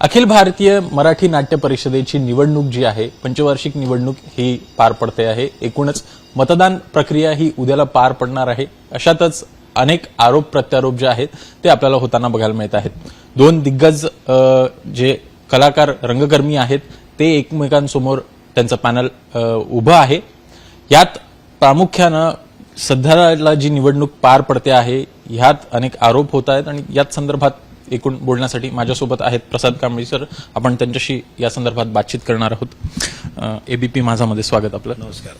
अखिल भारतीय मराठी नाट्य परिषदेची निवडणूक जी आहे पंचवार्षिक निवडणूक ही पार पडते आहे। एकूणच मतदान प्रक्रिया ही उद्याला पार पडणार आहे। अशातच अनेक आरोप प्रत्यारोप जे आहेत ते आपल्याला होताना बघायला मिळत आहेत। दोन दिग्गज जे कलाकार रंगकर्मी आहेत ते एकमेकांसमोर त्यांचं पॅनल उभं आहे। यात प्रामुख्याने सध्याला जी निवडणूक पार पडते आहे ह्यात अनेक आरोप होत आहेत आणि याच संदर्भात एकूण बोलण्यासाठी माझ्यासोबत आहेत प्रसाद कांबळी सर। आपण त्यांच्याशी या संदर्भात बातचीत करणार आहोत। एबीपी माझामध्ये स्वागत आपलं। नमस्कार।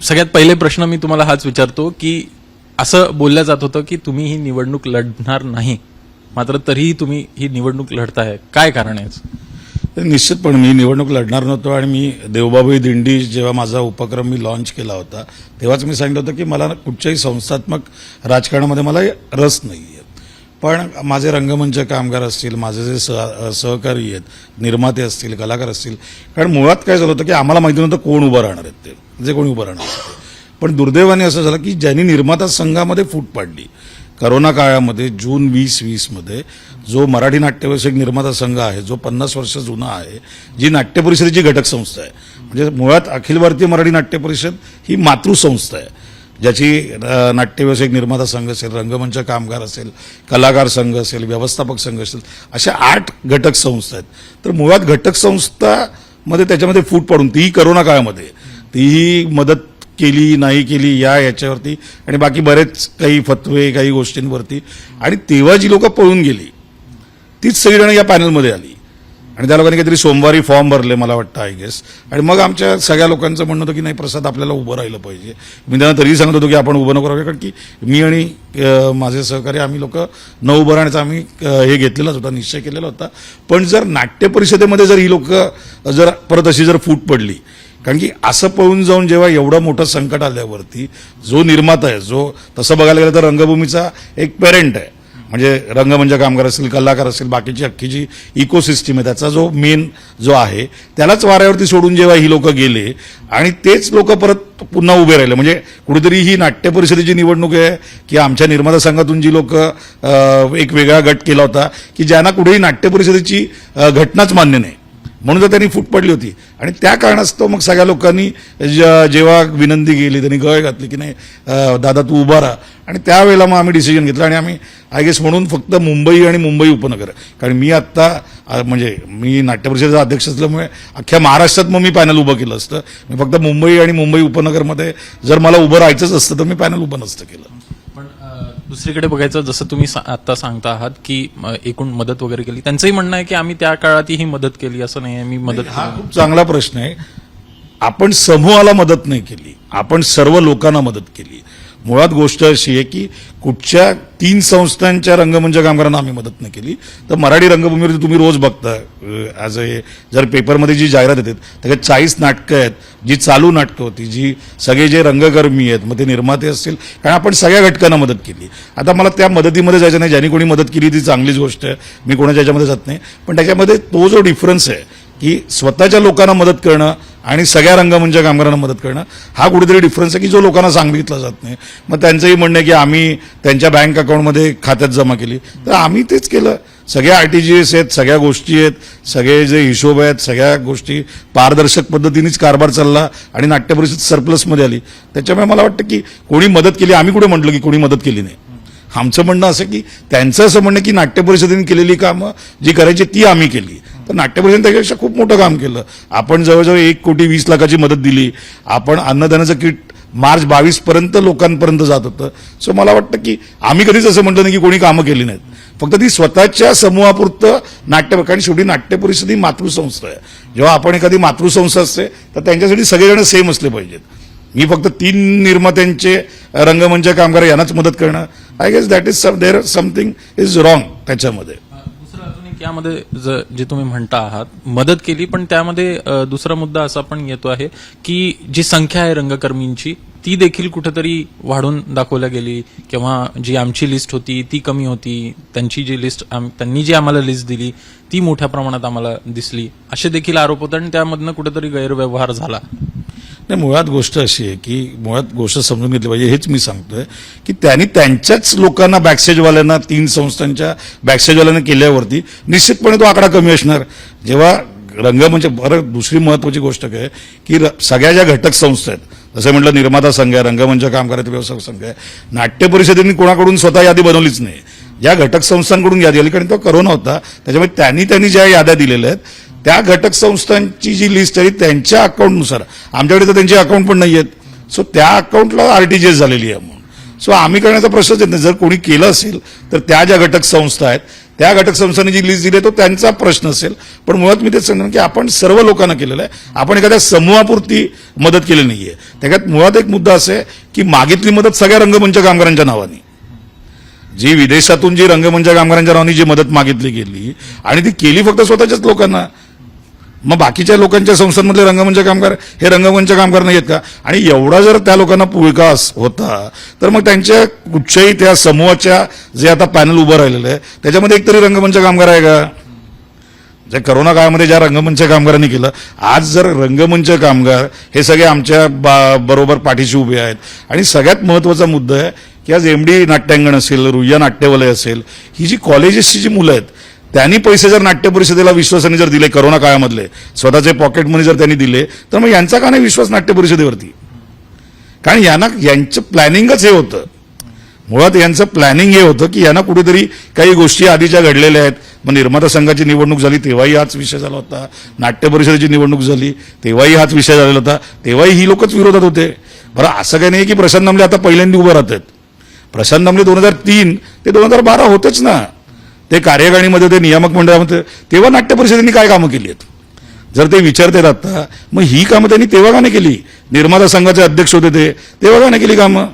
सगळ्यात पहिले प्रश्न मी तुम्हाला हाच विचारतो की असं बोललं जात होतं की तुम्ही ही निवडणूक लढणार नाही, मात्र तरीही तुम्ही ही निवडणूक लढताय, काय कारण आहे? निश्चितपणे मी निवडणूक लढणार नव्हतो आणि मी देवबाभळी दिंडी जेव्हा माझा उपक्रम मी लॉन्च केला होता तेव्हाच मी सांगितलं होतं की मला कुठच्याही संस्थात्मक राजकारणामध्ये मला रस नाहीये। पण माझे रंगमंच कामगार असतील, माझे जे सहकारी आहेत, निर्माते असतील, कलाकार असतील, कारण मुळात काय झालं होतं की आम्हाला माहिती नव्हतं कोण उभं राहणार आहेत, ते जे कोणी उभं राहणार आहेत। पण दुर्दैवाने असं झालं की ज्यांनी निर्माता संघामध्ये फूट पाडली करोना काळामध्ये जून 2020 मध्ये, जो मराठी नाट्यविषयक निर्माता संघ आहे, जो 50 वर्ष जुना आहे, जी नाट्य परिषदेची घटक संस्था आहे, म्हणजे मुळात अखिल भारतीय मराठी नाट्य परिषद ही मातृसंस्था आहे, ज्याची नाट्यव्यवसायिक निर्माता संघ असेल, रंगमंच कामगार असेल, कलाकार संघ असेल, व्यवस्थापक संघ असेल, अशा 8 घटक संस्था आहेत। तर मुळात घटक संस्थामध्ये त्याच्यामध्ये फूट पडून तीही करोना काळामध्ये तीही मदत केली नाही केली याच्यावरती आणि बाकी बरेच काही फतवे काही गोष्टींवरती, आणि तेव्हा जी लोक पळून गेली तीच सगळीजण या पॅनलमध्ये आली आणि त्या लोकांनी काहीतरी सोमवारी फॉर्म भरले मला वाटतं आय गेस, आणि मग आमच्या सगळ्या लोकांचं म्हणणं होतं की नाही प्रसाद आपल्याला उभं राहिलं पाहिजे। मी त्यांना तरीही सांगत होतो की आपण उभं नको राहावे, कारण की मी आणि माझे सहकारी आम्ही लोक न उभं राहण्याचा आम्ही हे घेतलेलाच होता, निश्चय केलेला होता। पण जर नाट्य परिषदेमध्ये जर ही लोक जर परत अशी जर फूट पडली, कारण की असं पळून जाऊन जेव्हा एवढं मोठं संकट आल्यावरती जो निर्माता आहे, जो तसं बघायला गेलं तर रंगभूमीचा एक पेरेंट आहे, म्हणजे रंगमंच कामगार असेल, कलाकार असेल, बाकीची अख्खी जी इकोसिस्टीम आहे त्याचा जो मेन जो आहे त्यालाच वाऱ्यावरती सोडून जेव्हा ही लोक गेले आणि तेच लोक परत पुन्हा उभे राहिले, म्हणजे कुठेतरी ही नाट्य परिषदेची निवडणूक आहे की आमच्या निर्माता संघातून जी लोक एक वेगळा गट केला होता की ज्यांना कुठेही नाट्य परिषदेची घटनाच मान्य नाही, म्हणून तर त्यांनी फूट पडली होती। आणि त्या कारणास्तव मग सगळ्या लोकांनी जेव्हा विनंती केली त्यांनी गळ घातली की नाही दादा तू उभा राहा, आणि त्यावेळेला मग आम्ही डिसिजन घेतलं आणि आम्ही आय गेस म्हणून फक्त मुंबई आणि मुंबई उपनगर, कारण मी आत्ता म्हणजे मी नाट्य परिषदेचा अध्यक्ष असल्यामुळे अख्ख्या महाराष्ट्रात मग मी पॅनल उभं केलं असतं, मी फक्त मुंबई आणि मुंबई उपनगरमध्ये जर मला उभं राहायचंच असतं तर मी पॅनल उभं नसतं केलं। दुसरीकडे बघायचं, जसं तुम्ही आता सांगता आहात की एकूण मदत वगैरे केली, त्यांचंही म्हणणं आहे की आम्ही त्या काळातही मदत केली, असं नाही मी मदत हा खूप चांगला प्रश्न आहे। आपण समूहाला मदत नाही केली, आपण सर्व लोकांना मदत केली। मुळात गोष्ट अशी आहे की कुठच्या 3 संस्थांच्या रंगमंच कामगारांना आम्ही मदत नाही केली, तर मराठी रंगभूमीवरती तुम्ही रोज बघता ॲज अ जर पेपरमध्ये जी जाहिरात येते त्याच्यात 40 नाटकं आहेत, जी चालू नाटकं होती, जी सगळे जे रंगकर्मी आहेत, मग ते निर्माते असतील, कारण आपण सगळ्या घटकांना मदत केली। आता मला त्या मदतीमध्ये जायचं नाही, ज्यांनी कोणी मदत केली ती चांगलीच गोष्ट आहे, मी कोणाच्या याच्यामध्ये जात नाही, पण त्याच्यामध्ये तो जो डिफरन्स आहे की स्वतःच्या लोकांना मदत करणं आणि सगळ्या रंगमंच कामगारांना मदत करणं, हा कुठेतरी डिफरन्स आहे की जो लोकांना सांगितला जात नाही। मग त्यांचंही म्हणणं आहे की आम्ही त्यांच्या बँक अकाउंटमध्ये खात्यात जमा केली, तर आम्ही तेच केलं। सगळ्या RTGS आहेत, सगळ्या गोष्टी आहेत, सगळे जे हिशोब आहेत, सगळ्या गोष्टी पारदर्शक पद्धतीनेच कारभार चालला आणि नाट्य परिषद सरप्लसमध्ये आली। त्याच्यामुळे मला वाटतं की कोणी मदत केली, आम्ही कुठे म्हटलं की कोणी मदत केली नाही। आमचं म्हणणं असं की त्यांचं असं म्हणणं की नाट्य परिषदेने केलेली कामं जी करायची ती आम्ही केली, तर नाट्य परिषदेने त्याच्यापेक्षा खूप मोठं काम केलं। आपण जवळजवळ 1,20,00,000ची मदत दिली, आपण अन्नदानाचं किट मार्च 22 पर्यंत लोकांपर्यंत जात होतं। सो मला वाटतं की आम्ही कधीच असं म्हटलं नाही की कोणी कामं केली नाहीत, फक्त ती स्वतःच्या समूहापुरतं नाट्य, कारण शेवटी नाट्य परिषद ही मातृसंस्था आहे। जेव्हा आपण एखादी मातृसंस्था असते तर त्यांच्यासाठी सगळेजण सेम असले पाहिजेत। मी फक्त 3 निर्मात्यांचे रंगमंच कामगार यांनाच मदत करणं, I guess that is there something is wrong त्याच्यामध्ये। दुसरं अजून एक यामध्ये जे तुम्ही म्हणता आहात मदत केली, पण त्यामध्ये दुसरा मुद्दा असा पण येतो आहे की जी संख्या आहे रंगकर्मींची ती देखील कुठेतरी वाढून दाखवल्या गेली, किंवा जी आमची लिस्ट होती ती कमी होती, त्यांची जी लिस्ट त्यांनी जी आम्हाला लिस्ट दिली ती मोठ्या प्रमाणात आम्हाला दिसली, असे देखील आरोप होते आणि त्यामधनं कुठेतरी गैरव्यवहार झाला। नाही, मुळात गोष्ट अशी आहे की मुळात गोष्ट समजून घेतली पाहिजे. हेच मी सांगतोय की त्यांनी त्यांच्याच लोकांना बॅकस्टेजवाल्यांना 3 संस्थांच्या बॅकस्टेजवाल्यांना केल्यावरती निश्चितपणे तो आकडा कमी असणार. जेव्हा रंगमंच बरं, दुसरी महत्वाची गोष्ट काय की सगळ्या ज्या घटक संस्था आहेत, जसं म्हटलं निर्माता संघ आहे, रंगमंच कामगार व्यवसाय संघ आहे, नाट्य परिषदेने कोणाकडून स्वतः यादी बनवलीच नाही. ज्या घटक संस्थांकडून यादी आली, कारण तो करोना होता, त्याच्यामुळे त्यांनी ज्या याद्या दिलेल्या आहेत त्या घटक संस्थांची जी लिस्ट आहे त्यांच्या अकाउंटनुसार, आमच्याकडे तर त्यांचे अकाउंट पण नाही आहेत, सो त्या अकाउंटला आरटीजीएस झालेली आहे म्हणून. सो आम्ही करण्याचा प्रश्नच येत नाही. जर कोणी केलं असेल तर त्या ज्या घटक संस्था आहेत त्या घटक संस्थांनी जी लिस्ट दिली तो त्यांचा प्रश्न असेल. पण मुळात मी तेच सांगणार की आपण सर्व लोकांना केलेलं आहे, आपण एखाद्या समूहापुरती मदत केली नाहीये. त्याच्यात मुळात एक मुद्दा असा आहे की मागितली मदत सगळ्या रंगमंच कामगारांच्या नावाने, जी विदेशातून जी रंगमंच कामगारांच्या नावाने जी मदत मागितली गेली आणि ती केली फक्त स्वतःच्याच लोकांना. मग बाकीच्या लोकांच्या संस्थांमधले रंगमंच कामगार हे रंगमंच कामगार नाही आहेत का? आणि एवढा जर त्या लोकांना विकास होता तर मग त्यांच्या कुठच्याही त्या समूहाच्या जे आता पॅनल उभं राहिलेलं आहे त्याच्यामध्ये एकतरी रंगमंच कामगार आहे का? जे करोना काळामध्ये ज्या रंगमंच कामगारांनी केलं, आज जर रंगमंच कामगार हे सगळे आमच्या बरोबर पाठीशी उभे आहेत. आणि सगळ्यात महत्वाचा मुद्दा आहे की आज एमडी नाट्यांगण असेल, रुईया नाट्यवलय असेल, ही जी कॉलेजेसची जी मुलं आहेत त्यांनी पैसे जर नाट्य परिषदेला विश्वासाने जर दिले करोना काळामधले, स्वतःचे पॉकेट मनी जर त्यांनी दिले, तर मग यांचा का नाही विश्वास नाट्य परिषदेवरती? कारण यांचं प्लॅनिंगच हे होतं. मुळात यांचं प्लॅनिंग हे होतं की यांना कुठेतरी काही गोष्टी आधीच्या घडलेल्या आहेत. मग निर्माता संघाची निवडणूक झाली तेव्हाही हाच विषय झाला होता, नाट्य परिषदेची निवडणूक झाली तेव्हाही हाच विषय झालेला होता, तेव्हाही ही लोकच विरोधात होते. बरं, असं काही नाही की प्रशांत दामले आता पहिल्यांदा उभं राहतात. प्रशांत दामले 2003 ते 2012 होतेच ना, ते कार्यकारिणीमध्ये, ते नियामक मंडळामध्ये, तेव्हा नाट्य परिषदेने काय कामं केली आहेत जर ते विचारतात आता, मग ही कामं त्यांनी तेव्हा का नाही केली? निर्माता संघाचे अध्यक्ष होते ते तेव्हा का नाही केली कामं?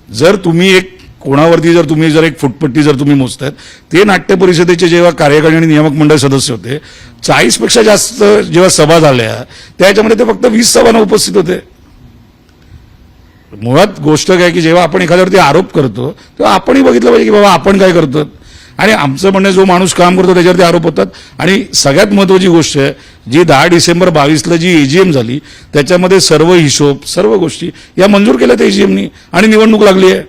जर तुम्ही एक कोणावरती जर तुम्ही जर एक फुटपट्टी जर तुम्ही मोजतायत, ते नाट्य परिषदेचे जेव्हा कार्यकारिणी आणि नियामक मंडळ सदस्य होते 40 पेक्षा जास्त जेव्हा सभा झाल्या त्याच्यामध्ये ते फक्त 20 सभांना उपस्थित होते. मुळात गोष्ट काय की जेव्हा आपण एखाद्यावरती आरोप करतो तेव्हा आपणही बघितलं पाहिजे की बाबा आपण काय करतो. आणि आमचं म्हणणं जो माणूस काम करतो त्याच्यावरती आरोप होतात. आणि सगळ्यात महत्वाची गोष्ट आहे जी 10 डिसेंबर 22ला जी एजीएम झाली त्याच्यामध्ये सर्व हिशोब सर्व गोष्टी या मंजूर केल्या त्या एजीएमनी आणि निवडणूक लागली आहे.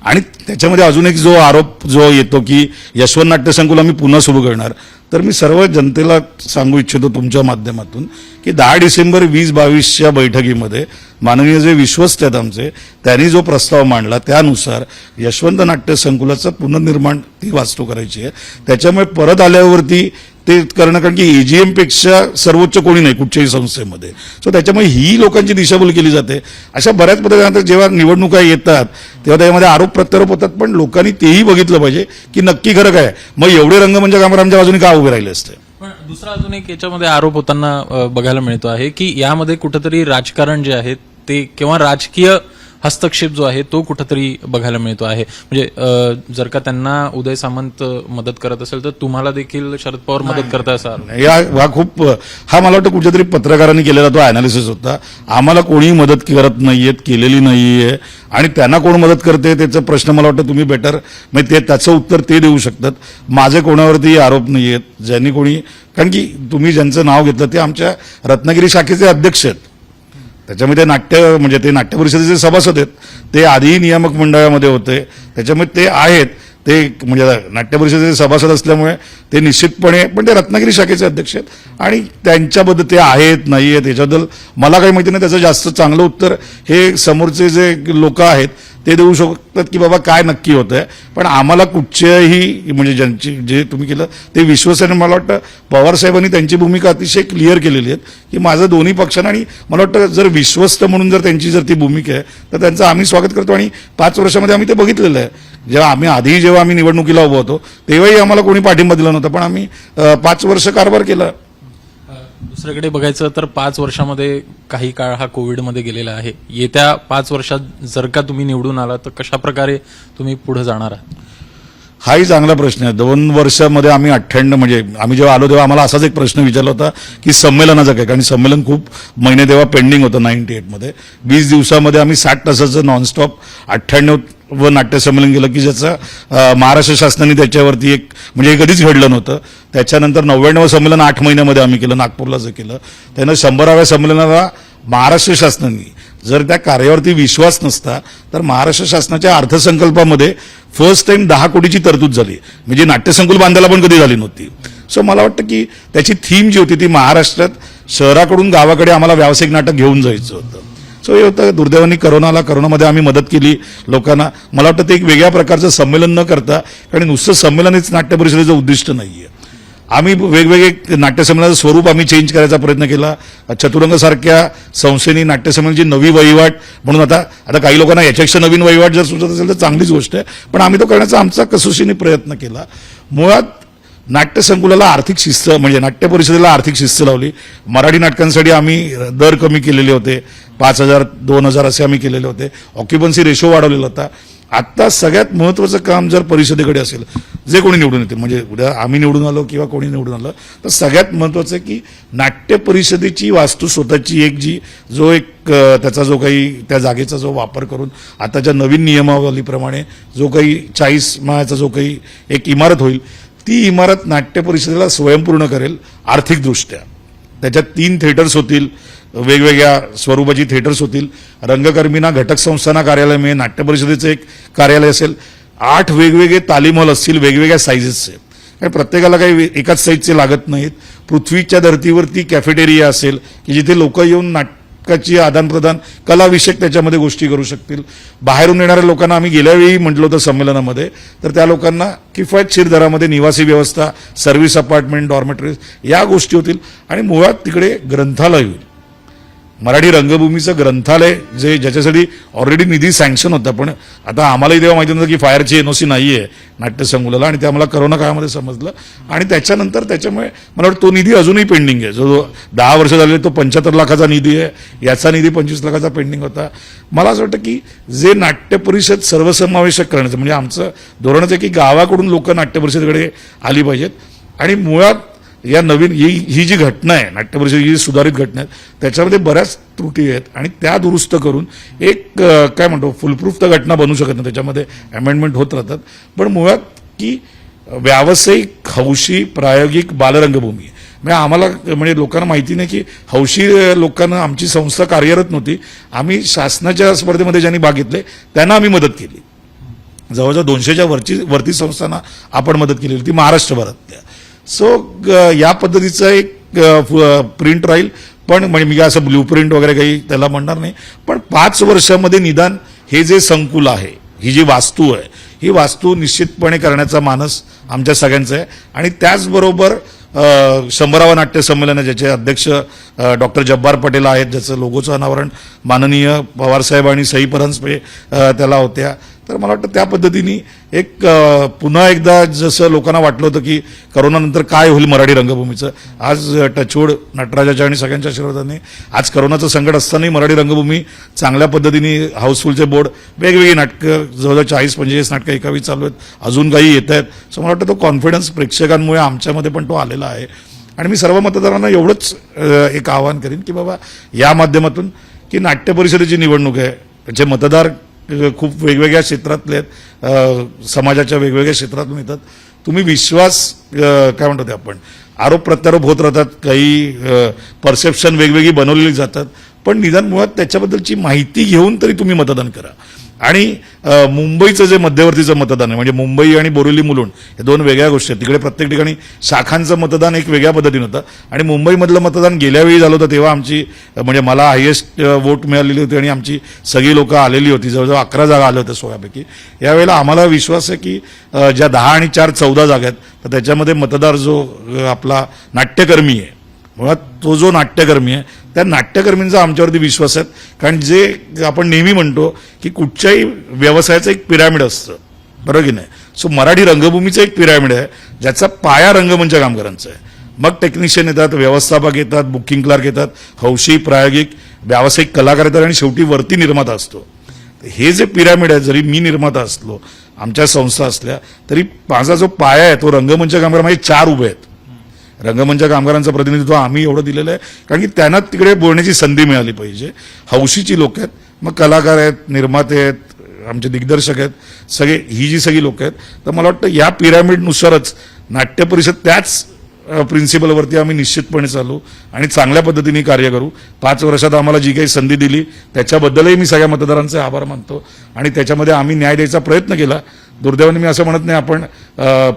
आणि त्याच्यामध्ये अजून एक जो आरोप जो येतो की यशवंत नाट्य संकुल आम्ही पुन्हा सुरू करणार, तर मी सर्व जनतेला सांगू इच्छितो तुमच्या माध्यमातून की 10 डिसेंबर 2022च्या बैठकीमध्ये माननीय जे विश्वस्त आहेत आमचे त्यांनी जो प्रस्ताव मांडला त्यानुसार यशवंत नाट्य संकुलाचं पुनर्निर्माण ती वास्तू करायची आहे. त्याच्यामुळे परत आल्यावरती ते करणं, कारण की एजीएम पेक्षा सर्वोच्च कोणी नाही कुठच्याही संस्थेमध्ये. सो त्याच्यामुळे ही लोकांची दिशाभूल केली जाते. अशा बऱ्याच पद्धतीने जेव्हा निवडणुका येतात तेव्हा त्यामध्ये आरोप प्रत्यारोप होतात, पण लोकांनी तेही बघितलं पाहिजे की नक्की खरं काय. मग एवढे रंगमंच कामगार आमच्या बाजूने का उभे राहिले असते? पण दुसरा अजून एक याच्यामध्ये आरोप होताना बघायला मिळतो आहे की यामध्ये कुठंतरी राजकारण जे आहे ते किंवा राजकीय हस्तक्षेप जो आहे तो कुठंतरी बघायला मिळतो आहे. म्हणजे जर का त्यांना उदय सामंत मदत करत असेल तर तुम्हाला देखील शरद पवार मदत करता असाल. हा मला वाटतं कुठच्यातरी पत्रकारांनी केलेला तो अनालिसिस होता. आम्हाला कोणीही मदत करत नाहीयेत, केलेली नाहीये. आणि त्यांना कोण मदत करते त्याचा प्रश्न मला वाटतं तुम्ही बेटर म्हणजे त्याचं उत्तर ते देऊ शकतात. माझे कोणावरती आरोप नाहीयेत. ज्यांनी कोणी, कारण की तुम्ही ज्यांचं नाव घेतलं ते आमच्या रत्नागिरी शाखेचे अध्यक्ष आहेत. त्याच्यामध्ये ते नाट्य परिषदेचे सभासद आहेत. ते आधीही नियामक मंडळामध्ये होते, त्याच्यामुळे ते आहेत. ते म्हणजे नाट्य परिषदेचे सभासद असल्यामुळे ते निश्चितपणे, पण ते रत्नागिरी शाखेचे अध्यक्ष आहेत आणि त्यांच्याबद्दल ते आहेत नाही आहेत याच्याबद्दल मला काही माहिती नाही. त्याचं जास्त चांगलं उत्तर हे समोरचे जे लोक आहेत ते देऊ शकतात की बाबा काय नक्की होत आहे. पण आम्हाला कुठच्याही म्हणजे ज्यांची जे तुम्ही केलं ते विश्वासाने मला वाटतं पवार साहेबांनी त्यांची भूमिका अतिशय क्लिअर केलेली आहे की माझं दोन्ही पक्षांना, आणि मला वाटतं जर विश्वस्त म्हणून जर त्यांची जर ती भूमिका आहे तर त्यांचं आम्ही स्वागत करतो. आणि 5 वर्षामध्ये आम्ही ते बघितलेलं आहे. जेव्हा आम्ही निवडणुकीला उभं होतो तेव्हाही आम्हाला कोणी पाठिंबा दिला नव्हता, पण आम्ही 5 वर्ष कारभार केला. दुसरीकडे बघायचं तर 5 वर्षामध्ये काही काळ हा कोविडमध्ये गेलेला आहे. येत्या 5 वर्षात जर का तुम्ही निवडून आला तर कशा प्रकारे तुम्ही पुढे जाणार आहात? हाही चांगला प्रश्न आहे. 2 वर्षामध्ये आम्ही 98 म्हणजे आम्ही जेव्हा आलो तेव्हा आम्हाला असाच एक प्रश्न विचारला होता की संमेलनाचं काय, कारण संमेलन खूप महिने तेव्हा पेंडिंग होतं 98 मध्ये. 20 दिवसामध्ये आम्ही 60 तासाचं नॉनस्टॉप 98 व नाट्यसंमेलन केलं की ज्याचा महाराष्ट्र शासनाने त्याच्यावरती एक म्हणजे हे कधीच घडलं नव्हतं. त्याच्यानंतर 99वं संमेलन 8 महिन्यामध्ये आम्ही केलं, नागपूरला जे केलं. त्यानं 100व्या संमेलनाला महाराष्ट्र शासनाने जर त्या कार्यावरती विश्वास नसता तर महाराष्ट्र शासनाच्या अर्थसंकल्पामध्ये फर्स्ट टाइम 10 कोटीची तरतूद झाली, म्हणजे नाट्यसंकुल बांधायला पण कधी झाली नव्हती. सो मला वाटतं की त्याची थीम जी होती ती महाराष्ट्रात शहराकडून गावाकडे आम्हाला व्यावसायिक नाटक घेऊन जायचं होतं. सो हे होतं. दुर्दैवाने करोनामध्ये आम्ही मदत केली लोकांना. मला वाटतं ते एक वेगळ्या प्रकारचं संमेलन न करता, कारण नुसतं संमेलनच नाट्य परिषदेचं उद्दिष्ट नाहीये. आम्ही वेगवेगळे नाट्यसंमेलनाचं स्वरूप आम्ही चेंज करायचा प्रयत्न केला. चतुरंगसारख्या संस्थेनी नाट्यसंमेलनाची नवी वहिवाट म्हणून आता काही लोकांना याच्यापेक्षा नवीन वहिवाट जर सुचत असेल तर चांगलीच गोष्ट आहे, पण आम्ही तो करण्याचा आमचा कसोशीने प्रयत्न केला. मुळात नाट्यसंकुलाला आर्थिक शिस्त म्हणजे नाट्य परिषदेला आर्थिक शिस्त लावली. मराठी नाटकांसाठी आम्ही दर कमी केलेले होते, 5,000 2,000 असे आम्ही केलेले होते. ऑक्युपन्सी रेशो वाढवलेला होता. आता सगळ्यात महत्त्वाचं काम जर परिषदेकडे असेल, जे कोणी निवडून येते, म्हणजे उद्या आम्ही निवडून आलो किंवा कोणी निवडून आलं, तर सगळ्यात महत्त्वाचं आहे की नाट्य परिषदेची वास्तू स्वतःची एक त्याचा जो काही त्या जागेचा जो वापर करून आताच्या नवीन नियमावलीप्रमाणे जो काही 40 माळ्याचा जो काही एक इमारत होईल, ती इमारत नाट्य परिषदेला स्वयंपूर्ण करेल आर्थिकदृष्ट्या. त्याच्यात 3 थिएटर्स होतील, वेगवेगळ्या स्वरूपाची थिएटर्स होतील. रंगकर्मींना घटक संस्थांना कार्यालय मिळेल, नाट्य परिषदेचं एक कार्यालय असेल. 8 वेगवेगळे तालीम हॉल असतील वेगवेगळ्या साईजेसचे, कारण प्रत्येकाला काही एकाच साईजचे लागत नाहीत. पृथ्वीच्या धर्तीवरती कॅफेटेरिया असेल की जिथे लोक येऊन नाटकाची आदानप्रदान कलाविषयक त्याच्यामध्ये गोष्टी करू शकतील. बाहेरून येणाऱ्या लोकांना आम्ही गेल्या वेळी म्हटलं होतं संमेलनामध्ये, तर त्या लोकांना किफायतशीर दरामध्ये निवासी व्यवस्था, सर्व्हिस अपार्टमेंट, डॉर्मेटरीज या गोष्टी होतील. आणि मुळात तिकडे ग्रंथालय होईल. मराठी रंगभूमीचं ग्रंथालय ज्याच्यासाठी ऑलरेडी निधी सँक्शन होता, पण आता आम्हालाही तेव्हा माहिती नव्हतं की फायरची NOC नाही आहे नाट्यसंकुलाला, आणि ते आम्हाला करोना काळामध्ये समजलं. आणि त्याच्यानंतर त्याच्यामुळे मला वाटतं तो निधी अजूनही पेंडिंग आहे. जो 10 वर्ष झाले तो 75 लाखाचा निधी आहे, याचा निधी 25 लाखाचा पेंडिंग होता. मला असं वाटतं की जे नाट्य परिषद सर्वसमावेशक करण्याचं म्हणजे आमचं धोरणच आहे की गावाकडून लोक नाट्य परिषदेकडे आली पाहिजेत. आणि मुळात या नवीन ही जी घटना आहे नाट्य परिषद, ही सुधारित घटना आहे, त्याच्यामध्ये बऱ्याच त्रुटी आहेत आणि त्या दुरुस्त करून एक काय म्हणतो फुलप्रूफ तर घटना बनू शकत नाही, त्याच्यामध्ये अमेंडमेंट होत राहतात. पण मुळात की व्यावसायिक, हौशी, प्रायोगिक बालरंगभूमी म्हणजे आम्हाला म्हणजे लोकांना माहिती नाही की हौशी लोकांना आमची संस्था कार्यरत नव्हती. आम्ही शासनाच्या स्पर्धेमध्ये ज्यांनी भाग घेतले त्यांना आम्ही मदत केली. जवळजवळ 200च्या वरती संस्थांना आपण मदत केली होती महाराष्ट्रभरातल्या. सो या पद्धतीचं एक प्रिंट राहील. पण म्हणजे मी असं ब्ल्यू प्रिंट वगैरे काही त्याला म्हणणार नाही, पण 5 वर्षामध्ये निदान हे जे संकुल आहे, ही जी वास्तू आहे, ही वास्तू निश्चितपणे करण्याचा मानस आमच्या सगळ्यांचा आहे. आणि त्याचबरोबर 100वा नाट्य संमेलन ज्याचे अध्यक्ष डॉक्टर जब्बार पटेल आहेत, ज्याचं लोगोचं अनावरण माननीय पवारसाहेब आणि सई परांजपे त्याला होत्या. तर मला वाटतं त्या पद्धतीने एक पुन्हा एकदा जसं लोकांना वाटलं होतं की करोनानंतर काय होईल मराठी रंगभूमीचं, आज टचवूड नटराजाच्या आणि सगळ्यांच्या आशीर्वादाने आज करोनाचं संकट असतानाही मराठी रंगभूमी चांगल्या पद्धतीने हाऊसफुलचे बोर्ड, वेगवेगळी नाटकं, जवळजवळ 40-45 नाटकं एकावी चालू आहेत, अजून काही येत आहेत. सो मला वाटतं तो कॉन्फिडन्स प्रेक्षकांमुळे आमच्यामध्ये पण तो आलेला आहे. आणि मी सर्व मतदारांना एवढंच एक आवाहन करीन की बाबा या माध्यमातून की नाट्य परिषदेची निवडणूक आहे, त्याचे मतदार खूप वेगवेगळ्या क्षेत्रातले आहेत, समाजाच्या वेगवेगळ्या क्षेत्रातून येतात. तुम्ही विश्वास काय म्हणतो ते आपण आरोप प्रत्यारोप होत राहतात, काही परसेप्शन वेगवेगळी बनवलेली जातात, पण निदान मुळात त्याच्याबद्दलची माहिती घेऊन तरी तुम्ही मतदान करा. आणि मुंबईचं जे मध्यवर्तीचं मतदान आहे म्हणजे मुंबई आणि बोरिवली मुलुंड हे 2 वेगळ्या गोष्टी आहेत. तिकडे प्रत्येक ठिकाणी शाखांचं मतदान एक वेगळ्या पद्धतीनं होतं आणि मुंबईमधलं मतदान गेल्या वेळी झालं होतं तेव्हा आमची म्हणजे मला हायेस्ट वोट मिळालेली होती आणि आमची सगळी लोकं आलेली होती, जवळजवळ 11 जागा आल्या होत्या 16पैकी. यावेळेला आम्हाला विश्वास आहे की ज्या 10 आणि 4 14 जागा आहेत तर त्याच्यामध्ये मतदार जो आपला नाट्यकर्मी आहे, मुळात तो जो नाट्यकर्मी आहे त्या नाट्यकर्मींचा आमच्यावरती विश्वास आहे. कारण जे आपण नेहमी म्हणतो की कुठच्याही व्यवसायाचं एक पिरॅमिड असतं, बरोबर की नाही. सो मराठी रंगभूमीचं एक पिरॅमिड आहे ज्याचा पाया रंगमंच कामगारांचा आहे. मग टेक्निशियन येतात, व्यवस्थापक येतात, बुकिंग क्लार्क येतात, हौशी, प्रायोगिक, व्यावसायिक कलाकार येतात आणि शेवटी वरती निर्माता असतो. हे जे पिरॅमिड आहे, जरी मी निर्माता असलो, आमच्या संस्था असल्या तरी माझा जो पाया आहे तो रंगमंच कामगार माझे 4 उभे आहेत. रंगमंच कामगारांचं प्रतिनिधित्व आम्ही एवढं दिलेलं आहे कारण की त्यांना तिकडे बोलण्याची संधी मिळाली पाहिजे. हौशीची लोक आहेत, मग कलाकार आहेत, निर्माते आहेत, आमचे दिग्दर्शक आहेत सगळे, ही जी सगळी लोक आहेत, तर मला वाटतं या पिरॅमिडनुसारच नाट्य परिषद त्याच प्रिन्सिपलवरती आम्ही निश्चितपणे चालू आणि चांगल्या पद्धतीने कार्य करू. 5 वर्षात आम्हाला जी काही संधी दिली त्याच्याबद्दलही मी सगळ्या मतदारांचे आभार मानतो आणि त्याच्यामध्ये आम्ही न्याय द्यायचा प्रयत्न केला. दुर्दैवाने मी असं म्हणत नाही आपण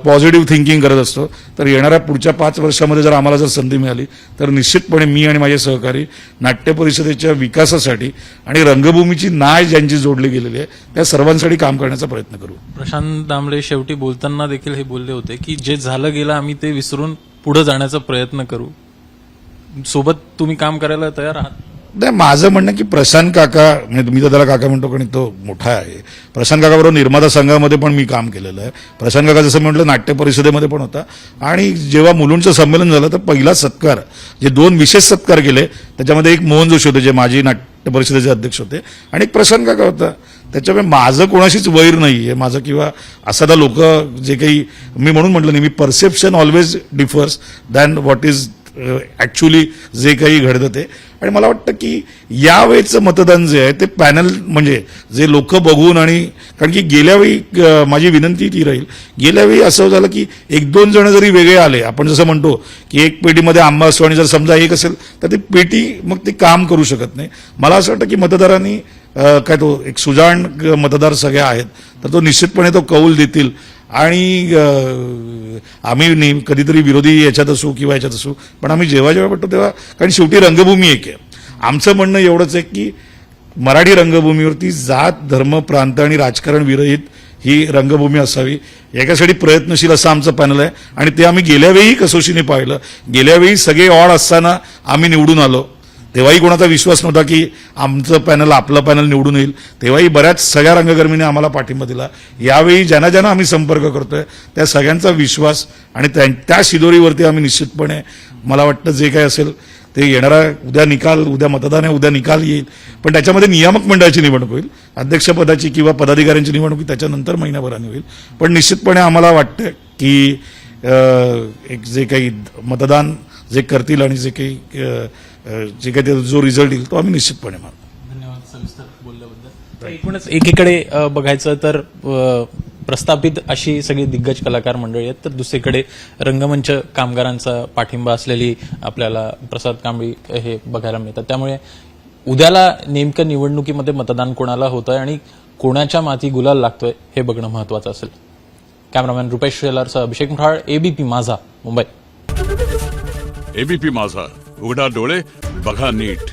पॉझिटिव्ह थिंकिंग करत असतो, तर येणाऱ्या पुढच्या 5 वर्षामध्ये जर आम्हाला जर संधी मिळाली तर निश्चितपणे मी आणि माझे सहकारी नाट्य परिषदेच्या विकासासाठी आणि रंगभूमीची नाळ ज्यांची जोडली गेलेली आहे त्या सर्वांसाठी काम करण्याचा प्रयत्न करू. प्रशांत दामले शेवटी बोलताना देखील हे बोलले होते की जे झालं गेलं आम्ही ते विसरून पुढे जाण्याचा प्रयत्न करू. सोबत तुम्ही काम करायला तयार आहात? नाही, माझं म्हणणं की प्रशांत काका, म्हणजे मी तर त्याला काका म्हणतो कारण तो मोठा आहे. प्रशांत काकाबरोबर निर्माता संघामध्ये पण मी काम केलेलं आहे. प्रशांत काका जसं म्हटलं नाट्य परिषदेमध्ये पण होता आणि जेव्हा मुलुंडचं संमेलन झालं तर पहिला सत्कार, जे 2 विशेष सत्कार केले त्याच्यामध्ये एक मोहन जोशी होते जे माजी नाट्य परिषदेचे अध्यक्ष होते आणि एक प्रशांत काका होता. त्याच्यामुळे माझं कोणाशीच वैर नाही आहे माझं, किंवा असं आता लोक जे काही, मी म्हणून म्हटलं नाही, मी perception always differs than what is actually जे काही घडतं ते. आणि मला वाटतं की यावेळेचं मतदान जे आहे ते पॅनल म्हणजे जे लोक बघून, आणि कारण की गेल्यावेळी माझी विनंती ती राहील, गेल्यावेळी असं झालं की 1-2 जण जरी वेगळे आले, आपण जसं म्हणतो की एक पेटीमध्ये आंबा असतो आणि जर समजा एक असेल तर ती पेटी मग ती काम करू शकत नाही. मला असं वाटतं की मतदारांनी काय तो एक सुजाण मतदार सगळे आहेत तर तो निश्चितपणे तो कौल देतील आणि आम्ही कधीतरी विरोधी याच्यात असू किंवा याच्यात असू, पण आम्ही जेव्हा जेव्हा पडतो तेव्हा, कारण शेवटी रंगभूमी एक आहे. आमचं म्हणणं एवढंच आहे की मराठी रंगभूमीवरती जात, धर्म, प्रांत आणि राजकारण विरहित ही रंगभूमी असावी याच्यासाठी प्रयत्नशील असं आमचं पॅनल आहे आणि ते आम्ही गेल्यावेळी कसोशीने पाहिलं. गेल्यावेळी सगळे ऑड असताना आम्ही निवडून आलो, तेव्हाही कोणाचा विश्वास नव्हता की आमचं पॅनल, आपलं पॅनल निवडून येईल. तेव्हाही बऱ्याच सगळ्या रंगकर्मींनी आम्हाला पाठिंबा दिला. यावेळी ज्यांना ज्यांना आम्ही संपर्क करतोय त्या सगळ्यांचा विश्वास आणि त्या शिदोरीवरती आम्ही निश्चितपणे, मला वाटतं जे काही असेल ते येणारा उद्या मतदान आहे, उद्या निकाल येईल, पण त्याच्यामध्ये नियामक मंडळाची निवडणूक होईल, अध्यक्षपदाची किंवा पदाधिकाऱ्यांची निवडणूक त्याच्यानंतर महिनाभराने होईल. पण निश्चितपणे आम्हाला वाटतं की एक जे काही मतदान जे करतील आणि जे काही जो रिझल्ट येईल तो आम्ही निश्चितपणे मानतो. धन्यवाद सविस्तर बोलल्याबद्दल. एकूणच एकीकडे बघायचं तर प्रस्थापित अशी सगळी दिग्गज कलाकार मंडळी आहेत, तर दुसरीकडे रंगमंच कामगारांचा पाठिंबा असलेली आपल्याला प्रसाद कांबळी हे बघायला मिळतात. त्यामुळे उद्याला नेमकं निवडणुकीमध्ये मतदान कोणाला होतंय आणि कोणाच्या माथी गुलाल लागतोय हे बघणं महत्वाचं असेल. कॅमेरामॅन रुपेश शेलारसह अभिषेक मुठाळ, एबीपी माझा, मुंबई. एबीपी माझा, उघडा डोळे बघा नीट.